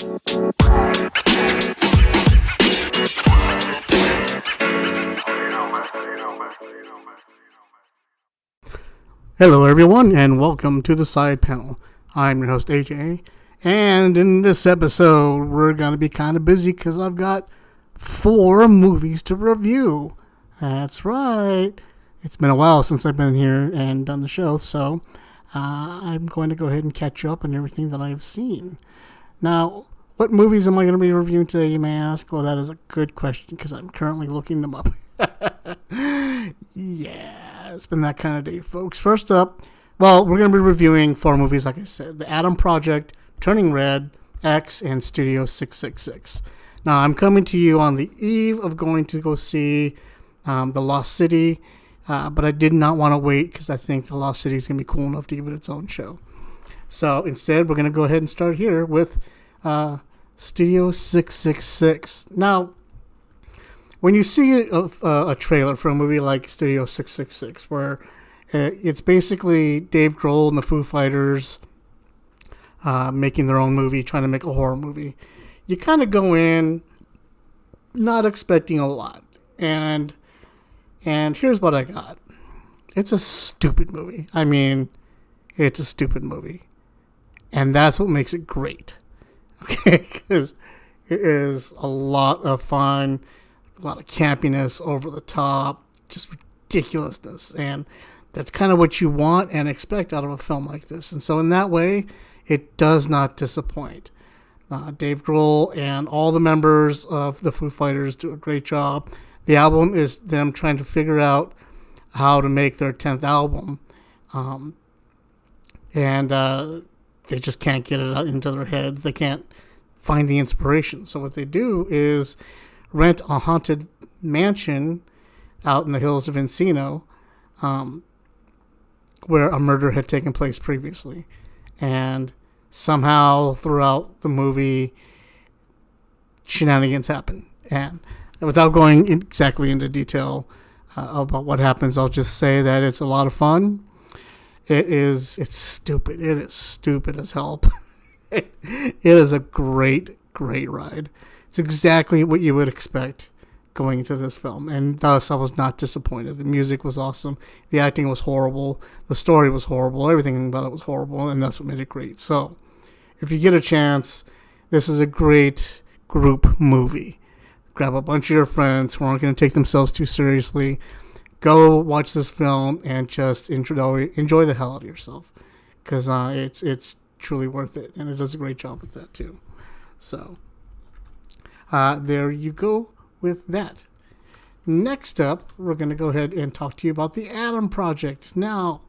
Hello everyone and welcome to the side panel. I'm your host AJ, and in this episode we're going to be kind of busy because I've got 4 movies to review. That's right. It's been a while since I've been here and done the show, so I'm going to go ahead and catch you up on everything that I've seen. Now, what movies am I going to be reviewing today, you may ask? Well, that is a good question because I'm currently looking them up. Yeah, it's been that kind of day, folks. First up, well, we're going to be reviewing 4 movies, like I said. The Adam Project, Turning Red, X, and Studio 666. Now, I'm coming to you on the eve of going to go see The Lost City, but I did not want to wait because I think The Lost City is going to be cool enough to give it its own show. So instead, we're going to go ahead and start here with Studio 666. Now, when you see a trailer for a movie like Studio 666, where it's basically Dave Grohl and the Foo Fighters making their own movie, trying to make a horror movie, you kind of go in not expecting a lot. And here's what I got. It's a stupid movie. I mean, it's a stupid movie. And that's what makes it great. Okay? Because it is a lot of fun, a lot of campiness, over the top, just ridiculousness. And that's kind of what you want and expect out of a film like this. And so in that way, it does not disappoint. Dave Grohl and all the members of the Foo Fighters do a great job. The album is them trying to figure out how to make their 10th album. And they just can't get it out into their heads. They can't find the inspiration. So what they do is rent a haunted mansion out in the hills of Encino, where a murder had taken place previously. And somehow throughout the movie, shenanigans happen. And without going exactly into detail about what happens, I'll just say that it's a lot of fun. It's stupid. It is stupid as hell. It is a great, great ride. It's exactly what you would expect going into this film. And thus, I was not disappointed. The music was awesome. The acting was horrible. The story was horrible. Everything about it was horrible. And that's what made it great. So, if you get a chance, this is a great group movie. Grab a bunch of your friends who aren't going to take themselves too seriously. Go watch this film and just enjoy the hell out of yourself. Because it's truly worth it. And it does a great job with that, too. So, there you go with that. Next up, we're going to go ahead and talk to you about the Adam Project. Now,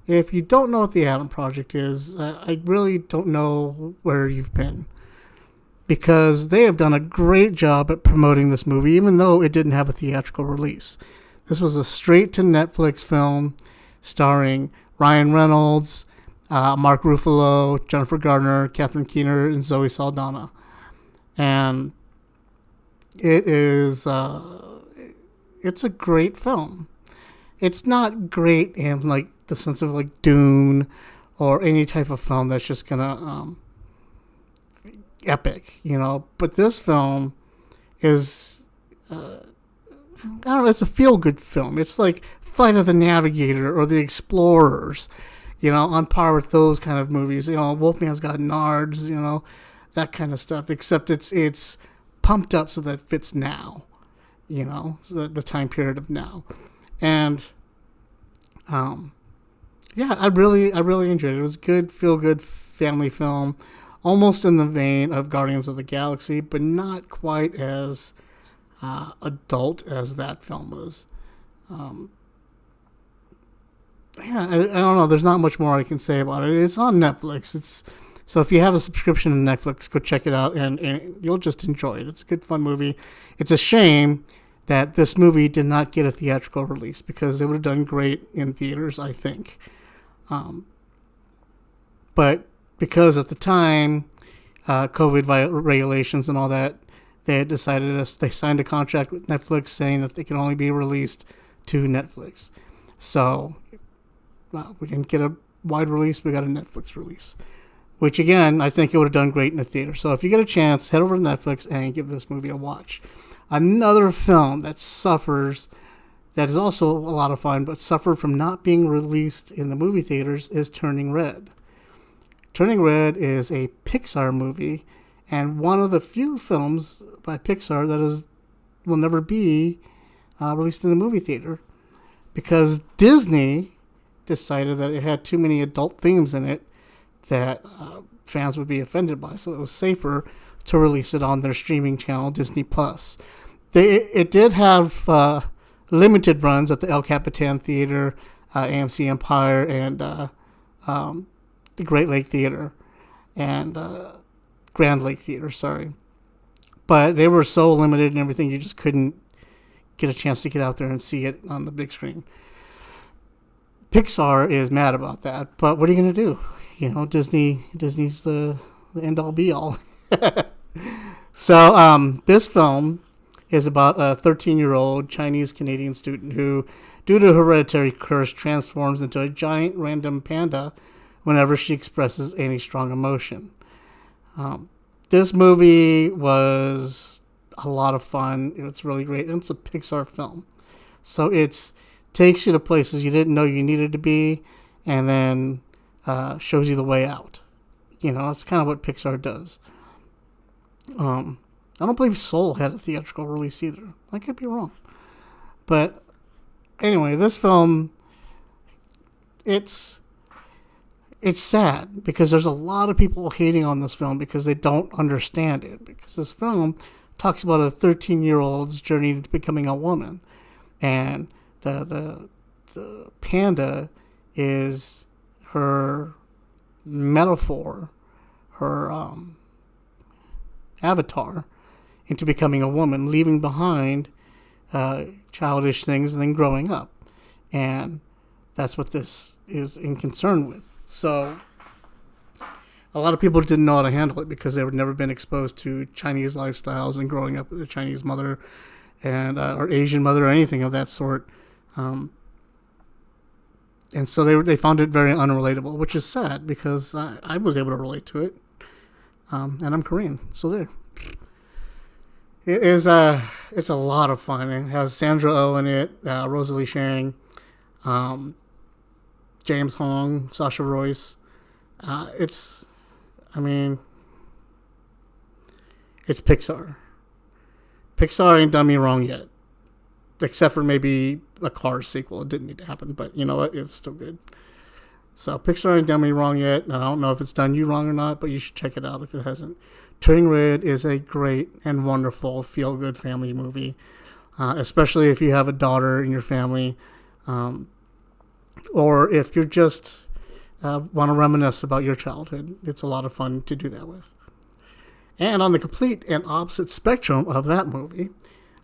if you don't know what the Adam Project is, I really don't know where you've been. Because they have done a great job at promoting this movie, even though it didn't have a theatrical release. This was a straight-to-Netflix film starring Ryan Reynolds, Mark Ruffalo, Jennifer Garner, Catherine Keener, and Zoe Saldana. And it is, it's a great film. It's not great in, like, the sense of, like, Dune or any type of film that's just gonna, epic, you know. But this film is, I don't know, it's a feel-good film. It's like Flight of the Navigator or The Explorers, you know, on par with those kind of movies. You know, Wolfman's Got Nards, you know, that kind of stuff. Except it's pumped up so that it fits now, you know, so the time period of now. And, yeah, I really enjoyed it. It was a good, feel-good family film, almost in the vein of Guardians of the Galaxy, but not quite as adult as that film was. Yeah, I don't know. There's not much more I can say about it. It's on Netflix. So if you have a subscription to Netflix, go check it out, and you'll just enjoy it. It's a good, fun movie. It's a shame that this movie did not get a theatrical release because it would have done great in theaters, I think. But because at the time, COVID regulations and all that, they had decided they signed a contract with Netflix saying that they can only be released to Netflix. So we didn't get a wide release. We got a Netflix release, which again, I think it would have done great in the theater. So if you get a chance, head over to Netflix and give this movie a watch. Another film that is also a lot of fun, but suffered from not being released in the movie theaters is Turning Red. Turning Red is a Pixar movie, and one of the few films by Pixar that will never be released in the movie theater, because Disney decided that it had too many adult themes in it that fans would be offended by, so it was safer to release it on their streaming channel, Disney Plus. It did have limited runs at the El Capitan Theater, AMC Empire, and the Great Lake Theater, and Grand Lake Theater, sorry. But they were so limited and everything, you just couldn't get a chance to get out there and see it on the big screen. Pixar is mad about that, but what are you going to do? You know, Disney's the end-all be-all. So this film is about a 13-year-old Chinese-Canadian student who, due to a hereditary curse, transforms into a giant random panda whenever she expresses any strong emotion. This movie was a lot of fun. It's really great. And it's a Pixar film. So it takes you to places you didn't know you needed to be, and then shows you the way out. You know, it's kind of what Pixar does. I don't believe Soul had a theatrical release either. I could be wrong. But anyway, this film, it's sad because there's a lot of people hating on this film because they don't understand it. Because this film talks about a 13-year-old's journey to becoming a woman. And the panda is her metaphor, her avatar into becoming a woman, leaving behind childish things and then growing up. And that's what this is in concern with. So a lot of people didn't know how to handle it because they had never been exposed to Chinese lifestyles and growing up with a Chinese mother and or Asian mother or anything of that sort. And so they found it very unrelatable, which is sad because I was able to relate to it. And I'm Korean, so there. It's a lot of fun. It has Sandra Oh in it, Rosalie Chang, James Hong, Sasha Royce. It's Pixar. Pixar ain't done me wrong yet. Except for maybe a Cars sequel. It didn't need to happen, but you know what? It's still good. So Pixar ain't done me wrong yet. I don't know if it's done you wrong or not, but you should check it out if it hasn't. Turning Red is a great and wonderful feel-good family movie, especially if you have a daughter in your family, or if you're just want to reminisce about your childhood. It's a lot of fun to do that with. And on the complete and opposite spectrum of that movie,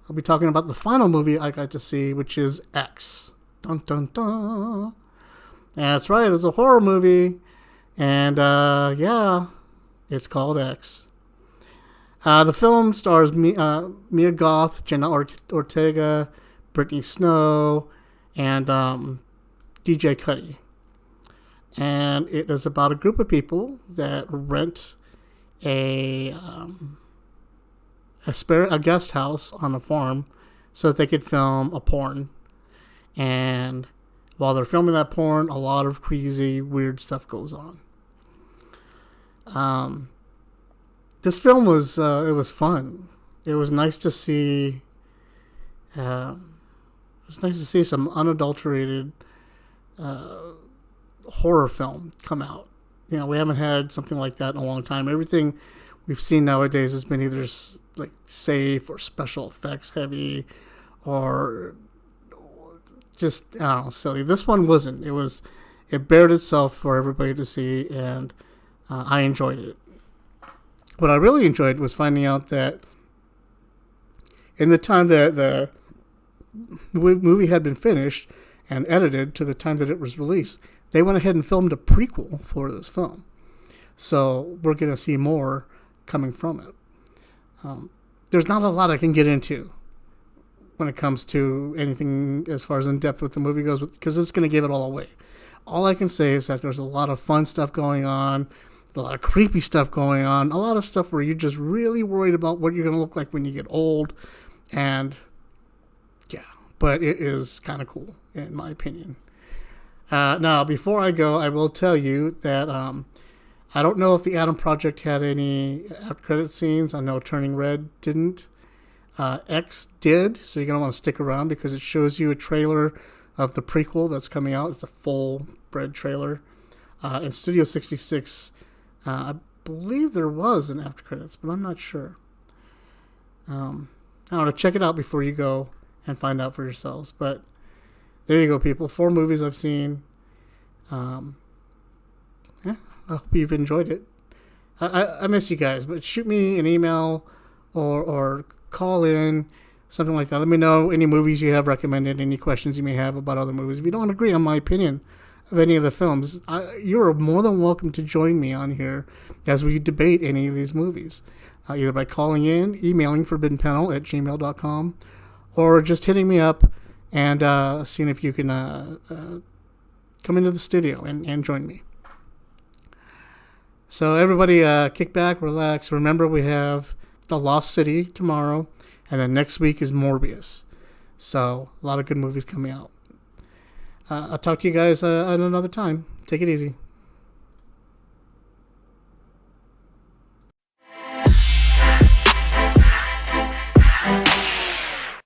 I'll be talking about the final movie I got to see, which is X. Dun, dun, dun. That's right, it's a horror movie. And, it's called X. The film stars Mia Goth, Jenna Ortega, Brittany Snow, and DJ Cuddy. And it is about a group of people that rent a guest house on a farm so that they could film a porn. And while they're filming that porn, a lot of crazy, weird stuff goes on. This film was it was fun. It was nice to see. Some unadulterated horror film come out. You know, we haven't had something like that in a long time. Everything we've seen nowadays has been either like safe or special effects heavy, or just silly. This one wasn't. It bared itself for everybody to see, and I enjoyed it. What I really enjoyed was finding out that in the time that the movie had been finished and edited to the time that it was released, they went ahead and filmed a prequel for this film. So we're going to see more coming from it. There's not a lot I can get into when it comes to anything as far as in depth with the movie goes, because it's going to give it all away. All I can say is that there's a lot of fun stuff going on. a lot of creepy stuff going on, a lot of stuff where you're just really worried about what you're going to look like when you get old. And yeah, but it is kind of cool, in my opinion. Now, before I go, I will tell you that I don't know if the Adam Project had any after credit scenes. I know Turning Red didn't. X did, so you're going to want to stick around because it shows you a trailer of the prequel that's coming out. It's a full-bred trailer. In Studio 66, I believe there was an after credits, but I'm not sure. I don't know. Check it out before you go and find out for yourselves. But there you go, people. 4 movies I've seen. Yeah, I hope you've enjoyed it. I miss you guys, but shoot me an email or call in, something like that. Let me know any movies you have recommended, any questions you may have about other movies. If you don't agree on my opinion of any of the films, you're more than welcome to join me on here as we debate any of these movies, either by calling in, emailing forbiddenpanel@gmail.com, or just hitting me up and seeing if you can come into the studio and join me. So everybody kick back, relax. Remember, we have The Lost City tomorrow, and then next week is Morbius. So a lot of good movies coming out. I'll talk to you guys at another time. Take it easy.